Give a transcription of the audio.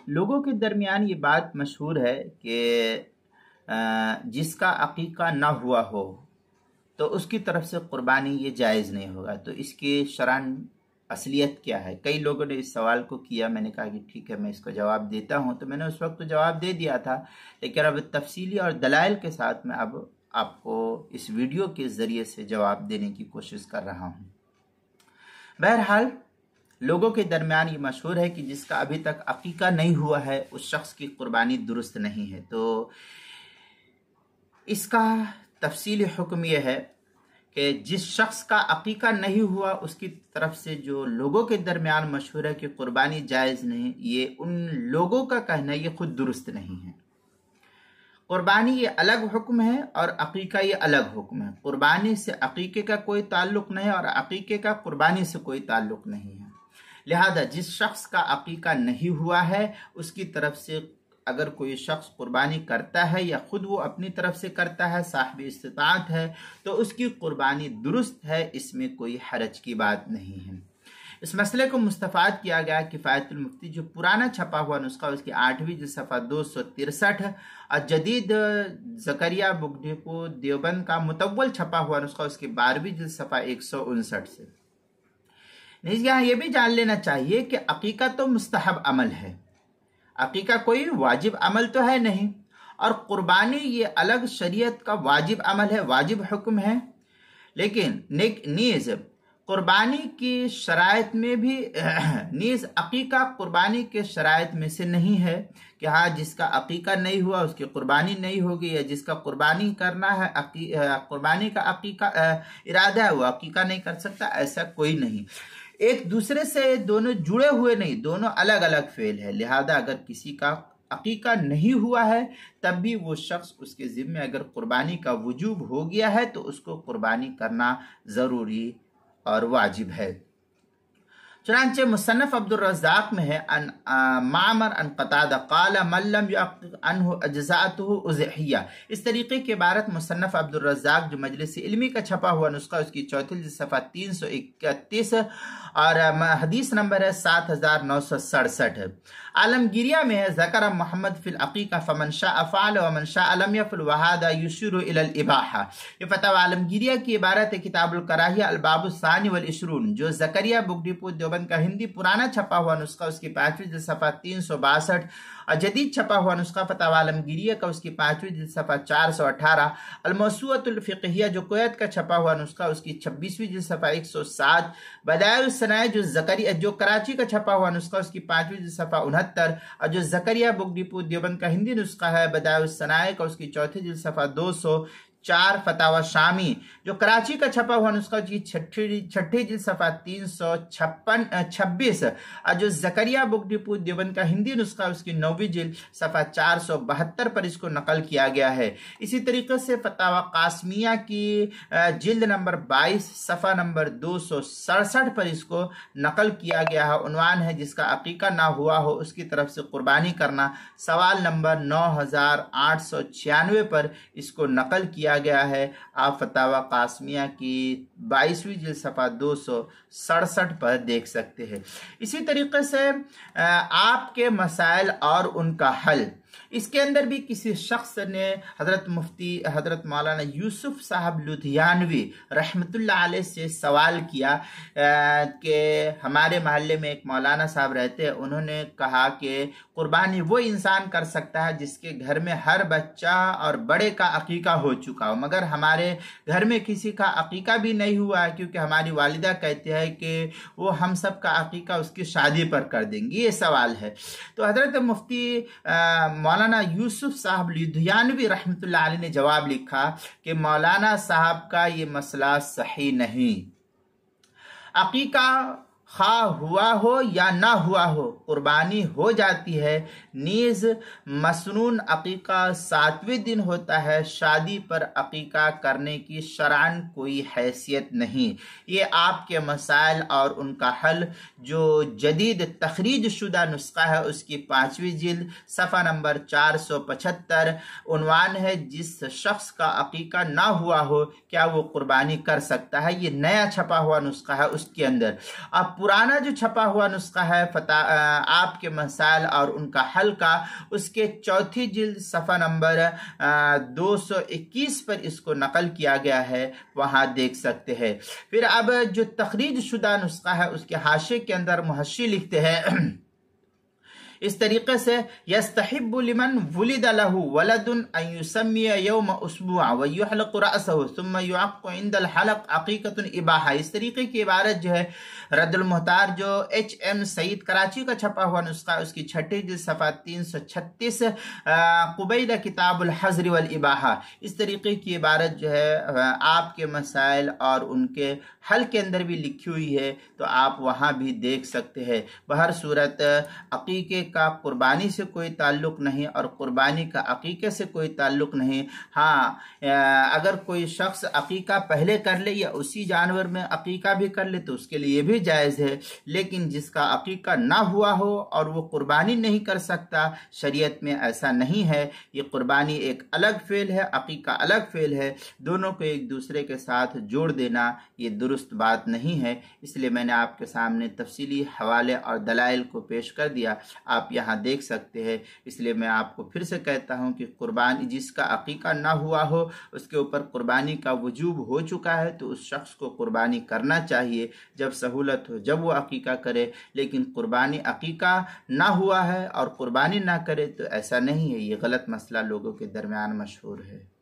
लोगों के दरमियान ये बात मशहूर है कि जिसका अकीका ना हुआ हो तो उसकी तरफ से कुर्बानी ये जायज़ नहीं होगा। तो इसकी शरअन असलियत क्या है? कई लोगों ने इस सवाल को किया। मैंने कहा कि ठीक है, मैं इसको जवाब देता हूँ। तो मैंने उस वक्त तो जवाब दे दिया था, लेकिन अब तफसीली और दलाइल के साथ मैं अब आपको इस वीडियो के ज़रिए से जवाब देने की कोशिश कर रहा हूँ। बहरहाल, लोगों के दरमियान ये मशहूर है कि जिसका अभी तक अकीका नहीं हुआ है उस शख्स की कुर्बानी दुरुस्त नहीं है। तो इसका तफसीली हुक्म यह है कि जिस शख्स का अकीका नहीं हुआ उसकी तरफ से जो लोगों के दरमियान मशहूर है कि कुर्बानी जायज़ नहीं, ये उन लोगों का कहना है, ये खुद दुरुस्त नहीं है। कुर्बानी ये अलग हुक्म है और अकीका ये अलग हुक्म है। कुर्बानी से अकीके का कोई ताल्लुक नहीं और अकीके का कुर्बानी से कोई ताल्लुक नहीं है। लिहाजा जिस शख्स का अकीका नहीं हुआ है उसकी तरफ से अगर कोई शख्स कुर्बानी करता है या खुद वो अपनी तरफ से करता है, साहिब इस्तिताअत है, तो उसकी कुर्बानी दुरुस्त है, इसमें कोई हरज की बात नहीं है। इस मसले को मुस्तफ़ाद किया गया किफ़ायतुल मुफ्ती, जो पुराना छपा हुआ नुस्खा उसकी 8वीं जिल्द सफ़ा 263 और जदीद ज़करिया बुक डिपो देवबंद का मुतव्वल छपा हुआ नुस्खा उसकी 12वीं जिल्द सफ़ा 159 से। यहाँ ये भी जान लेना चाहिए कि अकीका तो मुस्तहब अमल है, अकीका कोई वाजिब अमल तो है नहीं, और कुर्बानी ये अलग शरीयत का वाजिब अमल है, वाजिब हुक्म है। लेकिन नीज़ कुर्बानी की शराइत में भी नीज़ अकीका कुर्बानी के शराइत में से नहीं है कि हाँ जिसका अकीका नहीं हुआ उसकी कुर्बानी नहीं होगी, या जिसका कुर्बानी करना है कुर्बानी का अकीका इरादा है वो अकीका नहीं कर सकता, ऐसा कोई नहीं। एक दूसरे से दोनों जुड़े हुए नहीं, दोनों अलग अलग फेल है। लिहाजा अगर किसी का अकीका नहीं हुआ है तब भी वो शख्स, उसके ज़िम्मे अगर कुर्बानी का वजूब हो गया है तो उसको कुर्बानी करना ज़रूरी और वाजिब है। चुनांचे मुसन्नफ अब्दुर रज़्ज़ाक़ में है मामर अन क़तादा क़ाल मन लम युअक़्क़िक़ अन्हु अज्ज़ाअतुहु उज़हिया। इस तरीके की इबारत मुसन्नफ अब्दुर रज़्ज़ाक़ जो मजलिस इल्मी का छपा हुआ नुस्खा उसकी 4 सफ़ा 331 और हदीस नंबर है 7967। आलमगिरिया में है ज़कर मोहम्मद फिल अक़ीक़ा फ़मन शाअ फ़अल व मन शाअ लम यफ़अल व हाज़ा युशीरु इलल इबाहा। ये फतवा आलमगिरिया की इबारत है किताबुल कराहिया अल बाबु सानी वल इशरून, जो ज़करिया बुक डिपो देवबंद का हिंदी पुराना छपा हुआ नुस्खा उसकी 5वीं जिल्द सफ़ा 362 और जदीद छपा हुआ नुस्खा फतवा आलमगिरिया का उसकी 5वीं जिल्द सफ़ा 418। अल-मौसूअतुल फ़िक़हिया जो कुवैत का छपा हुआ नुस्खा उसकी 26वीं जिल्द सफ़ा 107। बदाइउस सनाए जो कराची का छपा हुआ नुस्खा उसकी 5वीं जिल्द सफ़ा 69 और जो ज़करिया बुक डिपो देवबंद का हिंदी नुस्खा है बदाइउस सनाए का उसकी 4थी जिल्द सफ़ा 204। फतावा शामी जो कराची का छपा हुआ नुस्खा की 6ठी जिल्द सफ़ा 356 और जो ज़करिया बुक डिपो देवबंद का हिंदी नुस्खा उसकी 9वीं जिल्द सफ़ा 472 पर इसको नकल किया गया है। इसी तरीके से फतावा कासमिया की जिल्द नंबर 22 सफ़ा नंबर 267 पर इसको नकल किया गया है। उन्वान है जिसका अकीका ना हुआ हो उसकी तरफ से कुर्बानी करना। सवाल नंबर 9896 पर इसको नकल किया गया है। आप फतावा कासमिया की 22वीं जिल्द सफ़ा 267 पर देख सकते हैं। इसी तरीके से आपके मसाइल और उनका हल, इसके अंदर भी किसी शख्स ने हज़रत मुफ्ती हज़रत मौलाना यूसुफ साहब लुधियानवी रहमतुल्लाह अलैह से सवाल किया कि हमारे महल्ले में एक मौलाना साहब रहते हैं, उन्होंने कहा कि कुर्बानी वो इंसान कर सकता है जिसके घर में हर बच्चा और बड़े का अकीका हो चुका हो, मगर हमारे घर में किसी का अकीका भी नहीं हुआ है क्योंकि हमारी वालिदा कहती है कि वो हम सब का अकीका उसकी शादी पर कर देंगी। ये सवाल है। तो हज़रत मुफ्ती मौलाना यूसुफ साहब लुधियानवी रहमतुल्लाह अलैह ने जवाब लिखा कि मौलाना साहब का ये मसला सही नहीं। अकीका खा हुआ हो या ना हुआ हो कुर्बानी हो जाती है। नीज़ मसनून अकीका 7वें दिन होता है। शादी पर अकीका करने की शरअन कोई हैसियत नहीं। ये आपके मसाइल और उनका हल जो जदीद तखरीज शुदा नुस्खा है उसकी 5वीं जिल्द सफ़ा नंबर 475 उन्वान है जिस शख्स का अकीका ना हुआ हो क्या वो कुर्बानी कर सकता है। ये नया छपा हुआ नुस्खा है। उसके अंदर आप पुराना जो छपा हुआ नुस्खा है आपके मसाइल और उनका हल का, उसके चौथी जिल्द सफ़ा नंबर 221 पर इसको नकल किया गया है, वहाँ देख सकते हैं। फिर अब जो तखरीज शुदा नुस्खा है उसके हाशिए के अंदर मुहस्सी लिखते हैं इस तरीके से, यस्तहिब्बु लिमन वुलिद लहु वलदुन अन युसम्मिय यौम उसबुअ व युहलक़ु रअसहु सुम्मा युअक्क़ु इंदल हलक़ अक़ीक़तुन इबाहा। इस तरीके की इबारत जो है रद्दुल मुहतार जो HM सईद कराची का छपा हुआ नुस्खा, उसकी छठी जिल्द सफ़ा 336 कुबैदा किताबुल हज़्र वल इबाहा, इस तरीके की इबारत जो है आपके मसाइल और उनके हल के अंदर भी लिखी हुई है, तो आप वहाँ भी देख सकते हैं। बहर सूरत अक़ीक़े का कुर्बानी से कोई ताल्लुक़ नहीं और कुर्बानी का अक़ीक़े से कोई ताल्लुक़ नहीं। हाँ, अगर कोई शख्स अक़ीक़ा पहले कर ले या उसी जानवर में अक़ीक़ा भी कर ले तो उसके लिए भी जायज़ है, लेकिन जिसका अक़ीक़ा ना हुआ हो और वो कुर्बानी नहीं कर सकता, शरीयत में ऐसा नहीं है। ये कुर्बानी एक अलग फ़ेल है, अक़ीक़ा अलग फ़ेल है, दोनों को एक दूसरे के साथ जोड़ देना ये दुरुस्त बात नहीं है। इसलिए मैंने आपके सामने तफसीली हवाले और दलाइल को पेश कर दिया, आप यहाँ देख सकते हैं। इसलिए मैं आपको फिर से कहता हूँ कि कुर्बानी जिसका अक़ीक़ा ना हुआ हो, उसके ऊपर कुर्बानी का वजूब हो चुका है, तो उस शख्स को कुर्बानी करना चाहिए जब सहूलत हो, जब वो अक़ीक़ा करे। लेकिन कुर्बानी अक़ीक़ा ना हुआ है और कुर्बानी ना करे तो ऐसा नहीं है, ये गलत मसला लोगों के दरमियान मशहूर है।